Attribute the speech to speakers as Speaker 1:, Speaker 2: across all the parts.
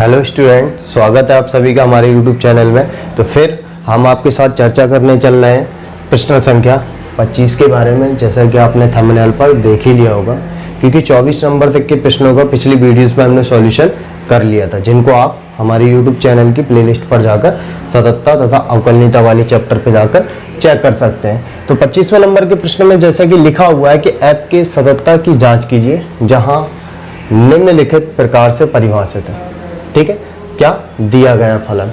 Speaker 1: Hello student, स्वागत है आप सभी का हमारे यूट्यूब चैनल में। तो फिर हम आपके साथ चर्चा करने चल रहे हैं प्रश्न संख्या 25 के बारे में। जैसा कि आपने थंबनेल पर देख ही लिया होगा, क्योंकि 24 नंबर तक के प्रश्नों का पिछली वीडियोस में हमने सॉल्यूशन कर लिया था, जिनको आप हमारे यूट्यूब चैनल की प्लेलिस्ट पर जाकर सततता तथा अवकलनीयता वाले चैप्टर पर जाकर चेक कर सकते हैं। तो 25वें नंबर के प्रश्न में जैसा कि लिखा हुआ है कि ऐप के सततता की जाँच कीजिए जहाँ निम्नलिखित प्रकार से परिभाषित है। ठीक है, क्या दिया गया फलन।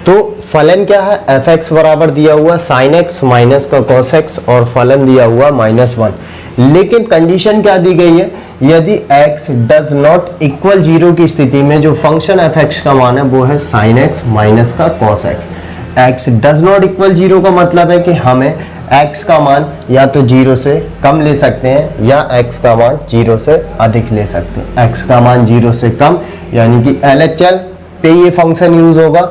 Speaker 1: तो फलन क्या है, एफ एक्स बराबर दिया हुआ साइन एक्स माइनस का कॉस एक्स और फलन दिया हुआ -1। लेकिन कंडीशन क्या दी गई है, यदि x डज नॉट इक्वल 0 की स्थिति में जो फंक्शन एफ एक्स का मान है वो है साइन एक्स माइनस का cos x. x does not equal 0 का मतलब है कि हमें x का मान या तो 0 से कम ले सकते हैं या x का मान 0 से अधिक ले सकते हैं। x का मान 0 से कम यानी कि LHL पे ये फंक्शन यूज होगा,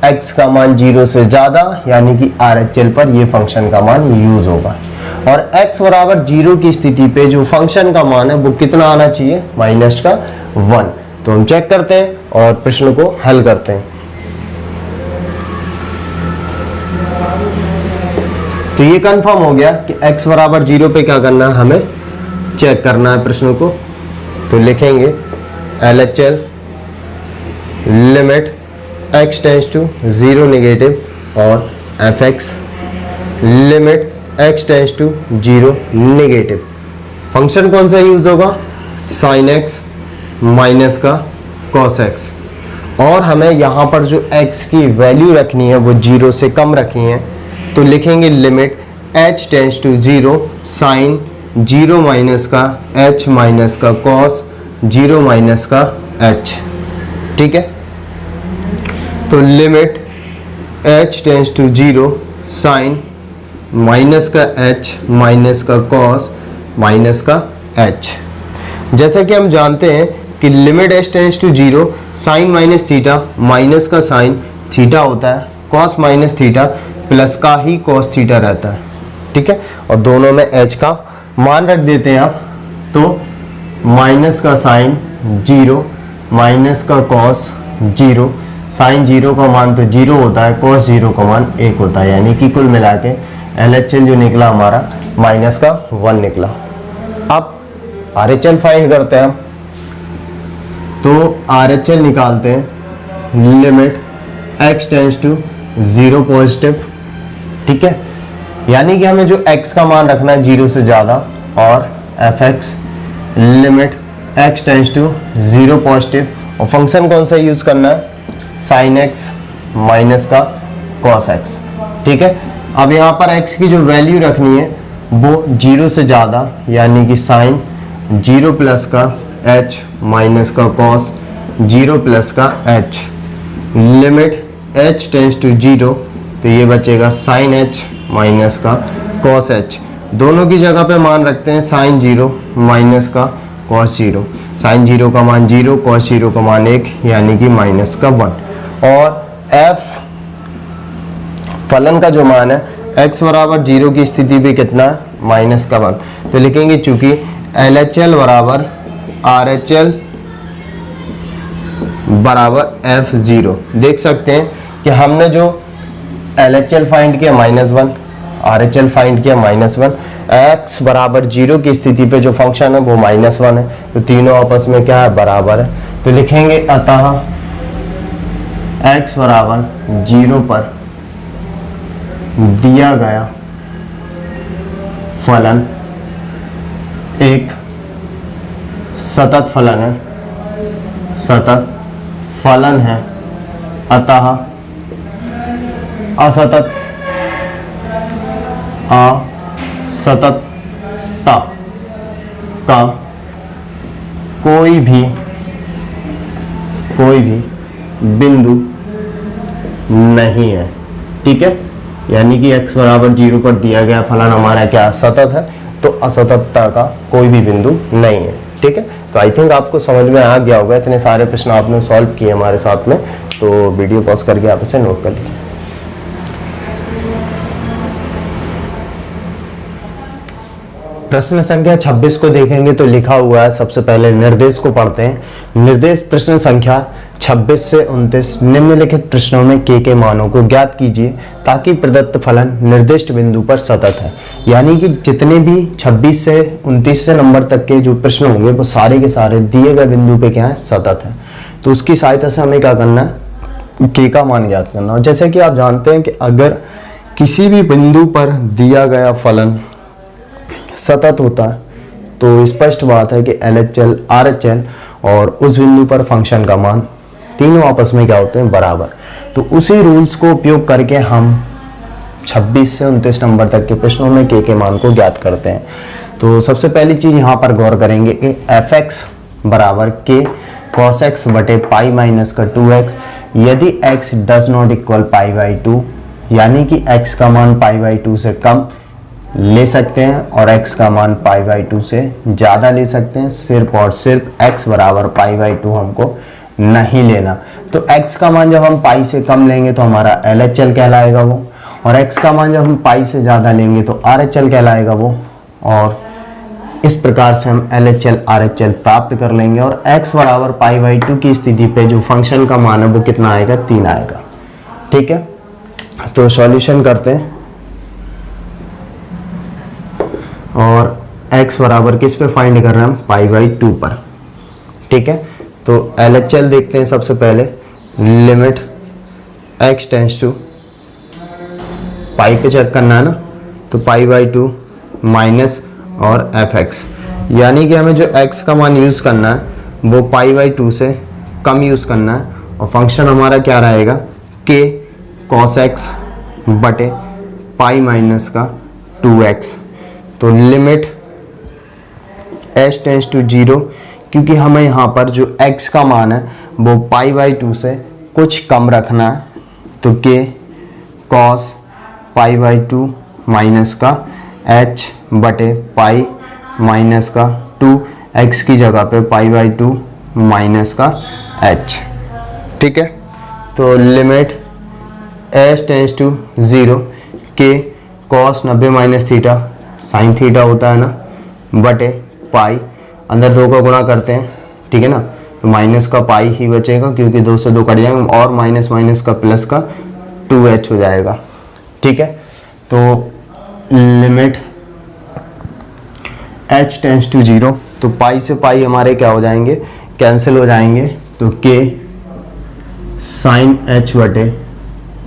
Speaker 1: x का मान 0 से ज्यादा यानी कि RHL पर ये फंक्शन का मान यूज होगा। और x बराबर 0 की स्थिति पे जो फंक्शन का मान है वो कितना आना चाहिए, -1। तो हम चेक करते हैं और प्रश्न को हल करते हैं। तो ये कंफर्म हो गया कि x बराबर 0 पे क्या करना है, हमें चेक करना है प्रश्न को। तो लिखेंगे LHL limit x tends to 0 negative और fx limit x tends to 0 negative. Function कौन सा यूज होगा, साइन एक्स माइनस का कॉस एक्स। और हमें यहाँ पर जो x की वैल्यू रखनी है वो 0 से कम रखी है। तो लिखेंगे limit h tends to 0 sine 0 minus का h माइनस का कॉस 0 माइनस का h। ठीक है, तो limit h tends to 0 sine minus का h माइनस का कॉस माइनस का h। जैसा कि हम जानते हैं कि limit h tends to 0 sine minus theta minus का साइन थीटा होता है, कॉस माइनस थीटा प्लस का ही कॉस थीटा रहता है। ठीक है, और दोनों में h का मान रख देते हैं आप। तो माइनस का साइन 0 माइनस का कॉस 0, साइन 0 का मान तो 0 होता है, कॉस 0 का मान 1 होता है, यानी कि कुल मिला के LHL जो निकला हमारा -1 निकला। अब RHL फाइंड करते हैं हम। तो RHL निकालते हैं limit x tends to 0 positive. ठीक है, यानी कि हमें जो x का मान रखना है 0 से ज्यादा, और fx limit x tends to 0 positive. और फंक्शन कौन सा यूज करना है, साइन x माइनस का कॉस x। ठीक है, अब यहाँ पर x की जो वैल्यू रखनी है वो 0 से ज्यादा यानी कि साइन 0 प्लस का h माइनस का कॉस 0 प्लस का h। Limit h tends to 0, तो ये बचेगा साइन h माइनस का कॉस h। दोनों की जगह पे मान रखते हैं साइन 0 माइनस का कॉस 0। साइन 0 का मान 0, कॉस 0 का मान 1 यानी कि -1। और f फलन का जो मान है x बराबर 0 की स्थिति पे कितना है, -1। तो लिखेंगे चूंकि LHL बराबर RHL बराबर f0। देख सकते हैं कि हमने जो LHL फाइंड किया -1, RHL फाइंड किया -1। x बराबर 0 की स्थिति पे जो फंक्शन है वो -1 है, तो तीनों आपस में क्या है, बराबर है। तो लिखेंगे अतः x बराबर 0 पर दिया गया फलन एक सतत फलन है, सतत फलन है। अतः असतत असततता का कोई भी बिंदु नहीं है। ठीक है, यानी कि x बराबर 0 पर दिया गया फलन हमारा क्या, सतत है, तो असततता का कोई भी बिंदु नहीं है। ठीक है, तो आई थिंक आपको समझ में आ गया होगा। इतने सारे प्रश्न आपने सॉल्व किए हमारे साथ में, तो वीडियो पॉज करके आप इसे नोट कर लीजिए। प्रश्न संख्या 26 को देखेंगे तो लिखा हुआ है, सबसे पहले निर्देश को पढ़ते हैं। निर्देश प्रश्न संख्या 26 से 29 निम्नलिखित प्रश्नों में के मानों को ज्ञात कीजिए ताकि प्रदत्त फलन निर्दिष्ट बिंदु पर सतत है। यानी कि जितने भी 26 से 29 से नंबर तक के जो प्रश्न होंगे वो सारे के सारे दिए गए बिंदु पे क्या है, सतत है। तो उसकी सहायता से हमें क्या करना है, के का मान ज्ञात करना। और जैसे कि आप जानते हैं कि अगर किसी भी बिंदु पर दिया गया फलन सतत होता है तो स्पष्ट बात है कि LHL RHL और उस बिंदु पर फंक्शन का मान तीनों आपस में क्या होते हैं, बराबर। तो उसी रूल्स को उपयोग करके हम 26 से 29 नंबर तक के प्रश्नों में के मान को ज्ञात करते हैं। तो सबसे पहली चीज यहाँ पर गौर करेंगे कि fx बराबर k cos x बटे पाई माइनस का 2x यदि x does not equal pi by 2, यानी कि x का मान पाई बाई 2 से कम ले सकते हैं और x का मान पाई बाई 2 से ज़्यादा ले सकते हैं। सिर्फ और सिर्फ x बराबर पाई बाई 2 हमको नहीं लेना। तो x का मान जब हम पाई से कम लेंगे तो हमारा LHL कहलाएगा वो, और x का मान जब हम पाई से ज़्यादा लेंगे तो RHL कहलाएगा वो। और इस प्रकार से हम LHL RHL प्राप्त कर लेंगे और x बराबर पाई बाई 2 की स्थिति पे जो फंक्शन का मान है वो कितना आएगा, 3 आएगा। ठीक है, तो सॉल्यूशन करते हैं और x बराबर किस पे फाइंड कर रहे हैं हम, पाई बाई 2 पर। ठीक है, तो LHL देखते हैं सबसे पहले। लिमिट x टेंड्स टू पाई पे चेक करना है ना, तो पाई बाई 2 माइनस और fx, यानी कि हमें जो x का मान यूज करना है वो पाई बाई 2 से कम यूज करना है। और फंक्शन हमारा क्या रहेगा, k cos x बटे पाई माइनस का 2x। तो लिमिट h टेंड्स टू 0, क्योंकि हमें यहाँ पर जो x का मान है वो पाई बाई 2 से कुछ कम रखना है, तो k cos pi by 2 minus का h बटे पाई माइनस का 2, x की जगह पे पाई बाई 2 माइनस का h। ठीक है, तो limit h tends to 0, k cos 90 minus theta sine theta होता है ना, बटे पाई, अंदर 2 का गुणा करते हैं। ठीक है ना, तो माइनस का पाई ही बचेगा क्योंकि 2 से 2 कट जाएंगे, और माइनस माइनस का प्लस का 2h हो जाएगा। ठीक है, तो लिमिट h टेंड्स टू 0, तो पाई से पाई हमारे क्या हो जाएंगे, कैंसिल हो जाएंगे। तो k साइन h बटे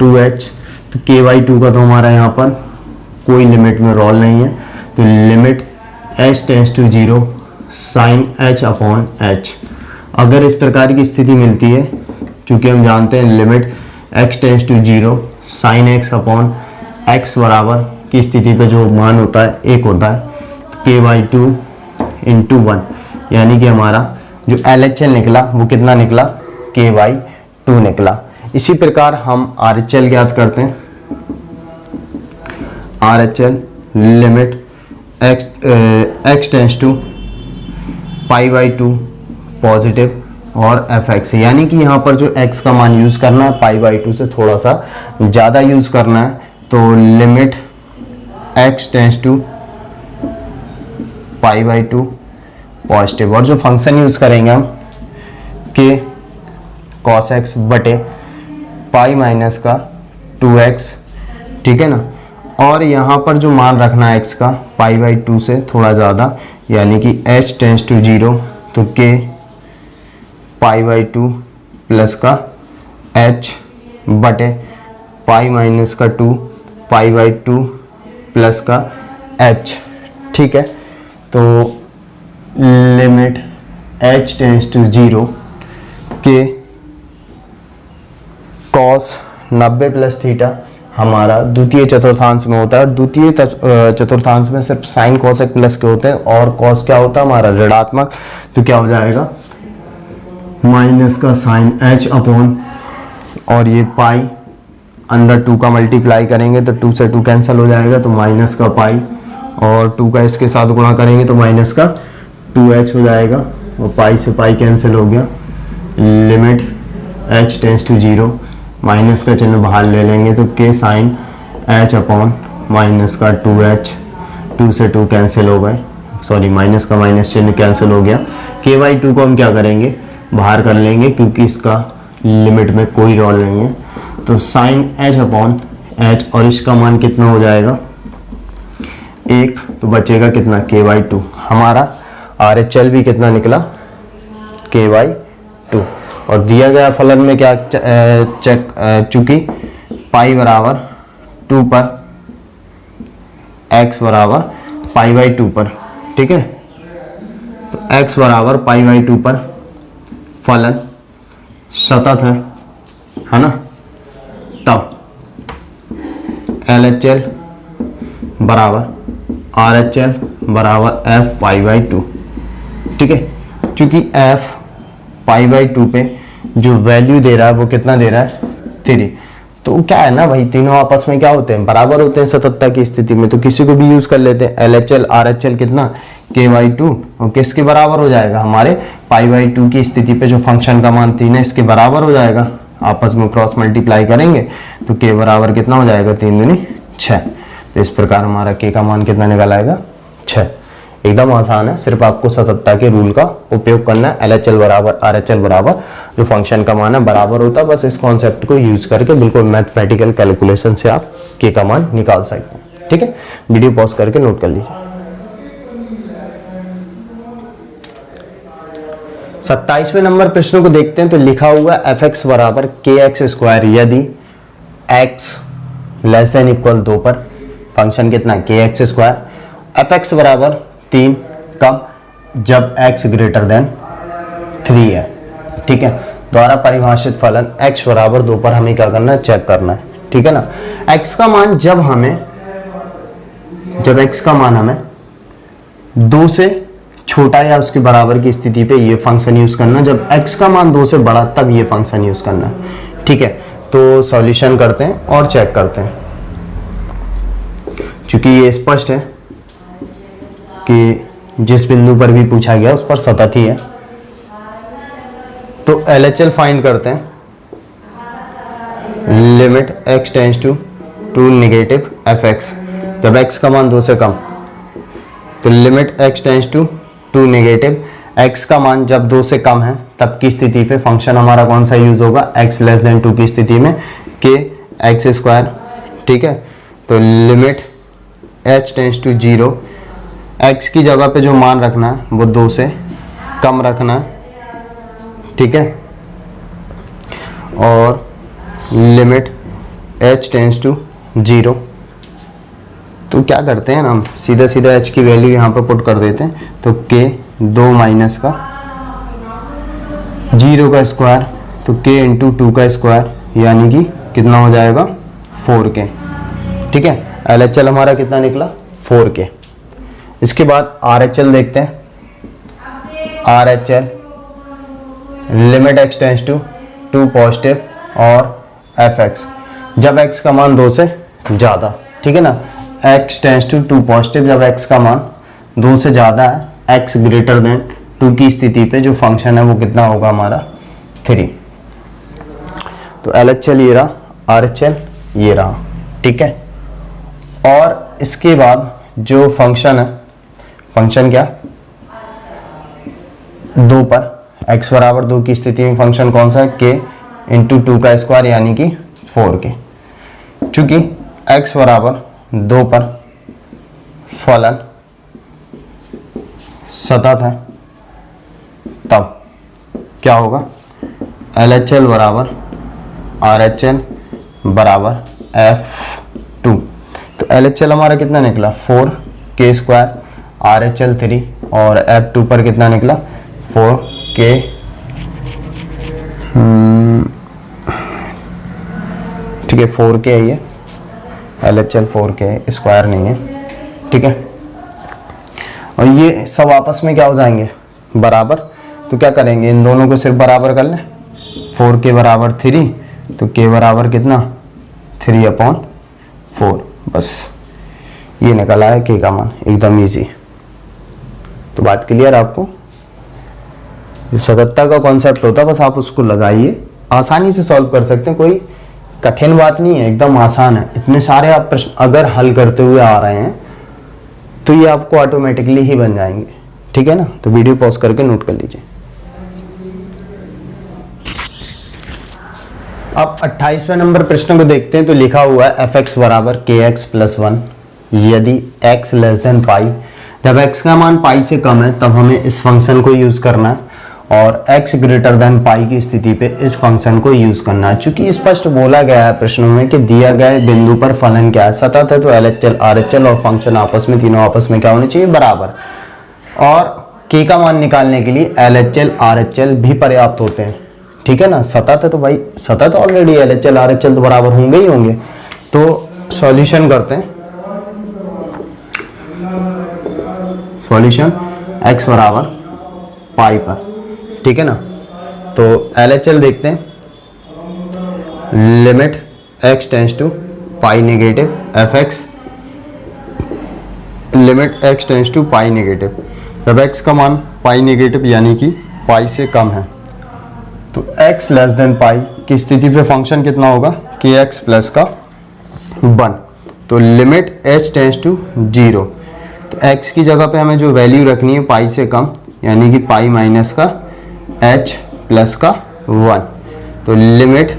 Speaker 1: 2h, तो k बाई 2 का तो हमारा यहाँ पर कोई लिमिट में रोल नहीं है। तो limit h tends to 0 sine h upon h। अगर इस प्रकार की स्थिति मिलती है, क्योंकि हम जानते हैं limit x tends to 0 sine x upon x बराबर की स्थिति पे जो मान होता है 1 होता है, k बाई 2 इंटू 1, यानी कि हमारा जो LHL निकला वो कितना निकला, k बाई 2 निकला। इसी प्रकार हम RHL ज्ञात करते हैं। RHL limit x tends to pi by 2 positive और fx, यानी कि यहाँ पर जो x का मान यूज करना है पाई बाई 2 से थोड़ा सा ज़्यादा यूज करना है। तो limit x tends to pi by 2 positive, और जो फंक्शन यूज करेंगे हम k cos x बटे पाई माइनस का 2x। ठीक है ना, और यहाँ पर जो मान रखना है x का पाई बाई 2 से थोड़ा ज़्यादा, यानी कि h टेंड्स टू 0, तो k पाई बाई 2 प्लस का h बटे पाई माइनस का 2 पाई बाई 2 प्लस का h। ठीक है, तो लिमिट h टेंड्स टू 0 के cos 90 प्लस थीटा हमारा द्वितीय चतुर्थांश में होता है। द्वितीय चतुर्थांश में सिर्फ साइन कोसेक प्लस के होते हैं, और cos क्या होता है हमारा ऋणात्मक, तो क्या हो जाएगा माइनस का साइन h अपॉन, और ये पाई अंदर 2 का मल्टीप्लाई करेंगे तो 2 से 2 कैंसिल हो जाएगा, तो माइनस का पाई, और 2 का इसके साथ गुणा करेंगे तो माइनस का 2h हो जाएगा, और पाई से पाई कैंसिल हो गया। Limit h tends to 0, minus का चिन्ह बाहर ले लेंगे तो k साइन h अपॉन माइनस का 2h, 2 से 2 कैंसिल हो गए, सॉरी माइनस का माइनस चिन्ह कैंसिल हो गया। k बाई 2 को हम क्या करेंगे, बाहर कर लेंगे, क्योंकि इसका लिमिट में कोई रोल नहीं है, तो साइन एच अपॉन एच, और इसका मान कितना हो जाएगा 1, तो बचेगा कितना k/2। हमारा RHL भी कितना निकला k/2। और दिया गया फलन में क्या चेक, चूंकि पाई बराबर 2 पर, x बराबर पाई/2 पर, ठीक है, तो x बराबर पाई/2 पर फलन सतत है ना, तब LHL बराबर RHL बराबर f पाई/2, ठीक है। क्योंकि f पाई/2 पे जो वैल्यू दे रहा है वो कितना दे रहा है 3, तो क्या है ना भाई, तीनों आपस में क्या होते हैं, बराबर होते हैं सततता की स्थिति में, तो किसी को भी यूज कर लेते हैं। LHL RHL कितना k/2, और किसके बराबर हो जाएगा, हमारे पाई/2 की स्थिति पे जो फंक्शन का मान 3 है इसके बराबर हो जाएगा। आपस में क्रॉस मल्टीप्लाई करेंगे तो k बराबर कितना हो जाएगा 3 दूनी 6। तो इस प्रकार हमारा k का मान कितना निकल आएगा 6। एकदम आसान है, सिर्फ आपको सततता के रूल का उपयोग करना है। LHL बराबर RHL बराबर जो फंक्शन का मान है बराबर होता है, बस इस कॉन्सेप्ट को यूज करके बिल्कुल मैथमेटिकल कैलकुलेशन से आप k का मान निकाल सकते हैं, ठीक है। वीडियो पॉज करके नोट कर लीजिए। 27वें नंबर प्रश्न को देखते हैं, तो लिखा हुआ fx बराबर kx² यदि x लेस देन इक्वल 2 पर फंक्शन कितना kx², fx बराबर 3 कब, जब x ग्रेटर देन 3 है, ठीक है। द्वारा परिभाषित फलन x बराबर 2 पर हमें क्या करना है, चेक करना है, ठीक है ना। x का मान जब x का मान हमें 2 से छोटा या उसके बराबर की स्थिति पे ये फंक्शन यूज करना, जब x का मान 2 से बड़ा तब ये फंक्शन यूज करना है, ठीक है। तो सॉल्यूशन करते हैं और चेक करते हैं। क्योंकि ये स्पष्ट है कि जिस बिंदु पर भी पूछा गया उस पर सतत ही है, तो LHL फाइंड करते हैं। Limit x tends to negative fx, जब x का मान 2 से कम, तो limit x tends to negative, x का मान जब 2 से कम है तब की स्थिति पे फंक्शन हमारा कौन सा यूज होगा, x लेस देन 2 की स्थिति में kx², ठीक है। तो limit h tends to 0, x की जगह पे जो मान रखना है वो 2 से कम रखना है, ठीक है। और लिमिट h टेंड्स टू 0, तो क्या करते हैं ना, हम सीधा सीधा h की वैल्यू यहाँ पर पुट कर देते हैं, तो k 2 माइनस का 0 का स्क्वायर, तो k इंटू 2 का स्क्वायर यानी कि कितना हो जाएगा 4k, ठीक है। LHL हमारा कितना निकला 4k। इसके बाद RHL देखते हैं। RHL limit x tends to positive और fx, जब x का मान 2 से ज़्यादा, ठीक है ना, x टेंड्स टू पॉजिटिव, जब x का मान 2 से ज़्यादा है, x ग्रेटर देन 2 की स्थिति पे जो फंक्शन है वो कितना होगा हमारा 3। तो LHL ये रहा, RHL ये रहा, ठीक है। और इसके बाद जो फंक्शन है, फंक्शन क्या 2 पर, x बराबर 2 की स्थिति में फंक्शन कौन सा है, k इंटू 2 का स्क्वायर यानी कि 4k। चूंकि x बराबर 2 पर फलन सतत है तब क्या होगा, LHL बराबर RHL बराबर f2। तो LHL हमारा कितना निकला 4k², RHL 3, और f2 पर कितना निकला 4k, ठीक है 4k है ये, LHL 4k है, स्क्वायर नहीं है, ठीक है। और ये सब आपस में क्या हो जाएंगे बराबर, तो क्या करेंगे, इन दोनों को सिर्फ बराबर कर लें। 4k बराबर 3, तो k बराबर कितना 3/4, बस ये निकला है k का मान, एकदम इजी। तो बात क्लियर आपको, जो सततता का कॉन्सेप्ट होता है बस आप उसको लगाइए, आसानी से सॉल्व कर सकते हैं, कोई कठिन बात नहीं है, एकदम आसान है। इतने सारे आप प्रश्न अगर हल करते हुए आ रहे हैं तो ये आपको ऑटोमेटिकली ही बन जाएंगे, ठीक है ना। तो वीडियो पॉज करके नोट कर लीजिए। अब 28वें नंबर प्रश्न को देखते हैं। तो लिखा हुआ है एफ एक्स बराबर के एक्स प्लस 1 यदि x लेस देन पाई। जब x का मान पाई से कम है तब हमें इस फंक्शन को यूज करना है, और x ग्रेटर देन पाई की स्थिति पे इस फंक्शन को यूज करना है। चूंकि स्पष्ट बोला गया है प्रश्नों में कि दिया गया बिंदु पर फलन क्या है, सतत है, तो LHL RHL और फंक्शन आपस में, तीनों आपस में क्या होने चाहिए, बराबर। और k का मान निकालने के लिए LHL RHL भी पर्याप्त होते हैं, ठीक है ना। सतत है तो भाई सतत ऑलरेडी LHL RHL तो बराबर होंगे ही होंगे। तो सॉल्यूशन करते हैं, सॉल्यूशन x बराबर पाई पर, ठीक है ना। तो LHL देखते हैं, limit x tends to pi negative f x, limit x tends to pi negative. जब x का मान पाई नेगेटिव यानी कि पाई से कम है तो x लेस देन पाई की स्थिति पे फंक्शन कितना होगा, कि x प्लस का 1। तो लिमिट h टेंस टू 0, तो x की जगह पे हमें जो वैल्यू रखनी है पाई से कम, यानी कि पाई माइनस का h प्लस का 1। तो लिमिट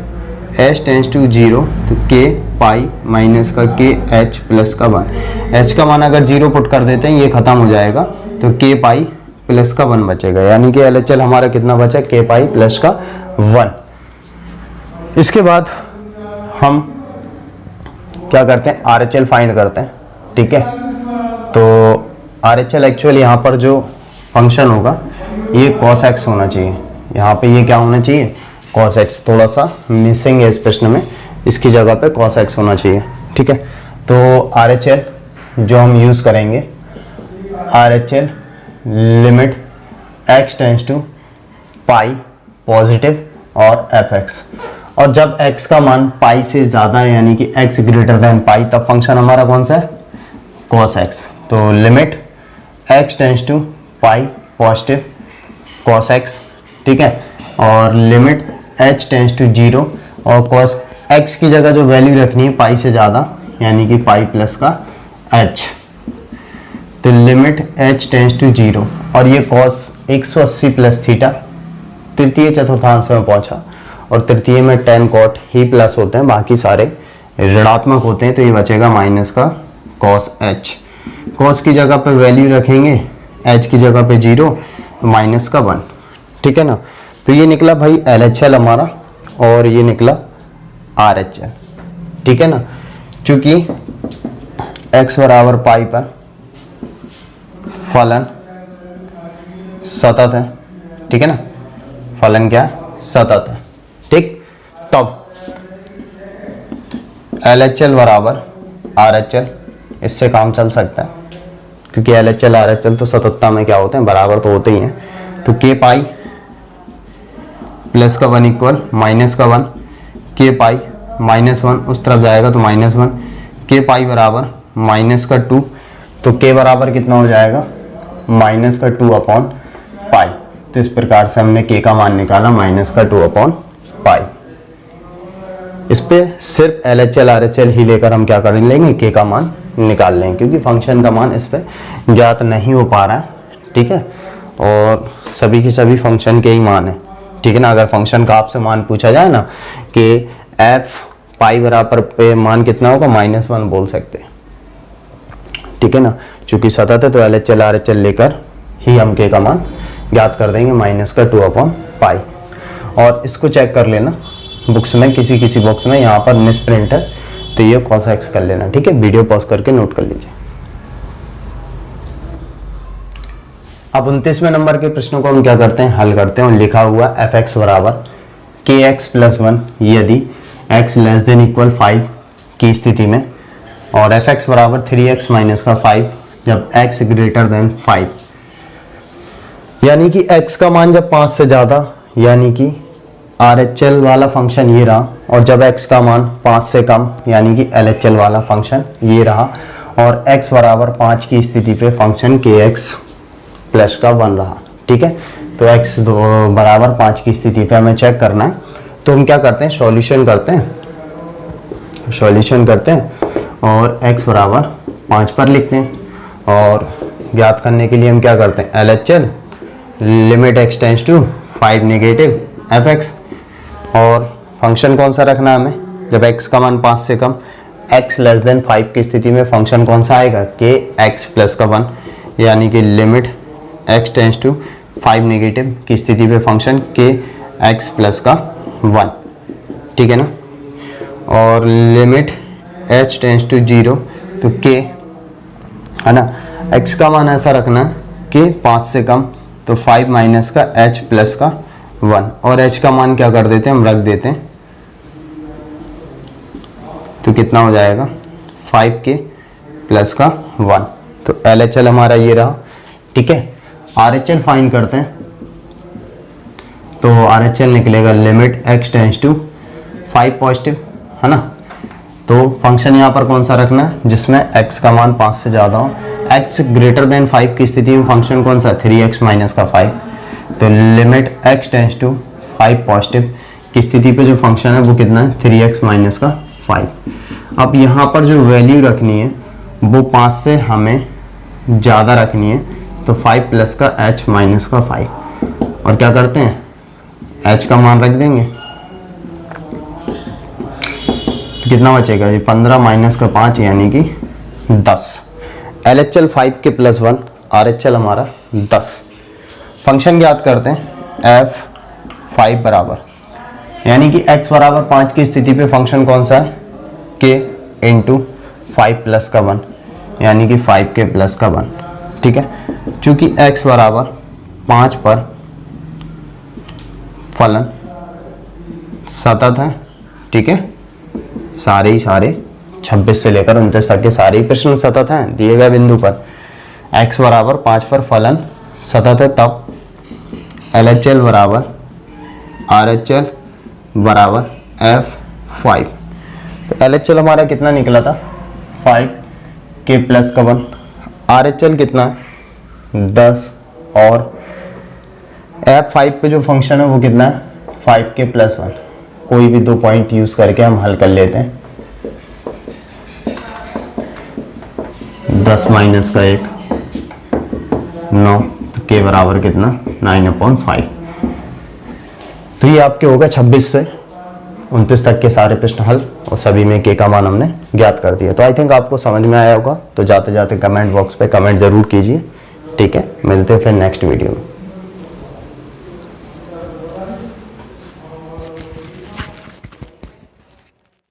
Speaker 1: h टेंस टू 0, तो k पाई माइनस का k h प्लस का 1। h का मान अगर 0 पुट कर देते हैं ये खत्म हो जाएगा, तो k पाई प्लस का 1 बचेगा, यानी कि LHL हमारा कितना बचा, k पाई प्लस का 1। इसके बाद हम क्या करते हैं, RHL फाइंड करते हैं, ठीक है। तो RHL एक्चुअली यहाँ पर जो फंक्शन होगा ये cos x होना चाहिए, यहाँ पे ये क्या होना चाहिए, cos x। थोड़ा सा मिसिंग है इस प्रश्न में, इसकी जगह पे cos x होना चाहिए, ठीक है। तो RHL जो हम यूज़ करेंगे, RHL limit x tends to pi positive और एफ एक्स, और जब x का मान पाई से ज़्यादा है यानी कि x ग्रेटर देन पाई, तब फंक्शन हमारा कौन सा है, cos x। तो limit x tends to pi positive cos x, ठीक है, और लिमिट h टेंस टू 0, और cos x की जगह जो वैल्यू रखनी है पाई से ज़्यादा यानी कि पाई प्लस का h। तो लिमिट h टेंस टू 0, और ये cos 180 प्लस थीटा तृतीय चतुर्थांश में पहुंचा, और तृतीय में tan cot ही प्लस होते हैं, बाकी सारे ऋणात्मक होते हैं, तो ये बचेगा माइनस का cos h। cos की जगह पे वैल्यू रखेंगे, h की जगह पे 0, तो माइनस का 1, ठीक है ना। तो ये निकला भाई LHL हमारा, और ये निकला RHL, ठीक है ना। चूंकि x बराबर पाई पर फलन सतत है, ठीक है ना, फलन क्या है, सतत है, ठीक। तब LHL बराबर RHL, इससे काम चल सकता है, क्योंकि LHL RHL तो सततता में क्या होते हैं, बराबर तो होते ही हैं। तो k पाई प्लस का 1 इक्वल माइनस का 1, k पाई माइनस 1 उस तरफ जाएगा तो माइनस 1, k पाई बराबर माइनस का 2, तो k बराबर कितना हो जाएगा, माइनस का 2 अपॉन पाई। तो इस प्रकार से हमने k का मान निकाला माइनस का 2 अपॉन पाई। इस पे सिर्फ LHL RHL ही लेकर हम क्या कर लेंगे, k का मान निकाल लेंगे, क्योंकि फंक्शन का मान इस पे ज्ञात नहीं हो पा रहा है, ठीक है। और सभी के सभी फंक्शन के ही मान है, ठीक है ना। अगर फंक्शन का आपसे मान पूछा जाए ना कि f पाई बराबर पे मान कितना होगा, -1 बोल सकते हैं, ठीक है ना। चूंकि सतत है तो LHL RHL लेकर ही हम k का मान ज्ञात कर देंगे, माइनस का 2 अपॉन पाई। और इसको चेक कर लेना बुक्स में, किसी किसी बॉक्स में यहाँ पर मिसप्रिंट है, तो ये cos x कर लेना, ठीक है। वीडियो पॉज करके नोट कर लीजिए। अब 29वें नंबर के प्रश्नों को हम क्या करते हैं, हल करते हैं। और लिखा हुआ एफ एक्स बराबर के एक्स प्लस 1 यदि x लेस देन इक्वल 5 की स्थिति में, और एफ एक्स बराबर 3x माइनस का 5 जब x ग्रेटर देन 5, यानी कि x का मान जब 5 से ज़्यादा, यानी कि RHL वाला फंक्शन ये रहा, और जब x का मान 5 से कम यानी कि LHL वाला फंक्शन ये रहा, और x बराबर 5 की स्थिति पे फंक्शन kx प्लस का 1 रहा, ठीक है। तो x बराबर 5 की स्थिति पे हमें चेक करना है, तो हम क्या करते हैं, सॉल्यूशन करते हैं और x बराबर 5 पर लिखते हैं। और ज्ञात करने के लिए हम क्या करते हैं, LHL limit x tends to 5 negative f x, और
Speaker 2: फंक्शन कौन सा रखना है हमें, जब x का मान 5 से कम, x लेस देन 5 की स्थिति में फंक्शन कौन सा आएगा, के x प्लस का 1, यानी कि limit x tends to 5 negative की स्थिति पे फंक्शन के x प्लस का 1, ठीक है ना। और लिमिट h टेंस टू 0 तो के, है ना, x का मान ऐसा रखना कि 5 से कम, तो 5 माइनस का h प्लस का 1, और h का मान क्या कर देते हैं हम, रख देते हैं, तो कितना हो जाएगा 5 के प्लस का 1। तो LHL हमारा ये रहा, ठीक है। RHL फाइंड करते हैं, तो RHL निकलेगा limit x tends to 5 positive, है ना। तो फंक्शन यहाँ पर कौन सा रखना है, जिसमें x का मान 5 से ज़्यादा हो, x ग्रेटर देन 5 की स्थिति में फंक्शन कौन सा, 3x माइनस का 5, तो limit x tends to 5 positive की स्थिति पे जो फंक्शन है वो कितना है, 3x माइनस का 5। अब यहाँ पर जो वैल्यू रखनी है वो 5 से हमें ज़्यादा रखनी है, तो 5 प्लस का h माइनस का 5, और क्या करते हैं h का मान रख देंगे, तो कितना बचेगा, ये 15 माइनस का 5 यानी कि 10। LHL 5 के प्लस 1, RHL हमारा 10। फंक्शन याद करते हैं f5 बराबर, यानी कि x बराबर 5 की स्थिति पे फंक्शन कौन सा है, k इंटू 5 प्लस का 1, यानी कि 5 के प्लस का 1, ठीक है। चूंकि x बराबर 5 पर फलन सतत है, ठीक है, सारे ही सारे 26 से लेकर 29 तक के सारे ही प्रश्न सतत हैं दिए गए बिंदु पर। x बराबर 5 पर फलन सतत है, तब LHL बराबर RHL बराबर f5। तो LHL हमारा कितना निकला था, 5 के प्लस का 1, RHL कितना है 10, और f5 पे जो फंक्शन है वो कितना है, 5 के प्लस 1। कोई भी 2 पॉइंट यूज करके हम हल कर लेते हैं, 10 माइनस का 1 9, तो के बराबर कितना 9/5। तो ये आपके हो गए 26 से 29 तक के सारे प्रश्न हल, और सभी में के का मान हमने ज्ञात कर दिया। तो आई थिंक आपको समझ में आया होगा। तो जाते जाते कमेंट बॉक्स पे कमेंट जरूर कीजिए, ठीक है। मिलते हैं फिर नेक्स्ट वीडियो में।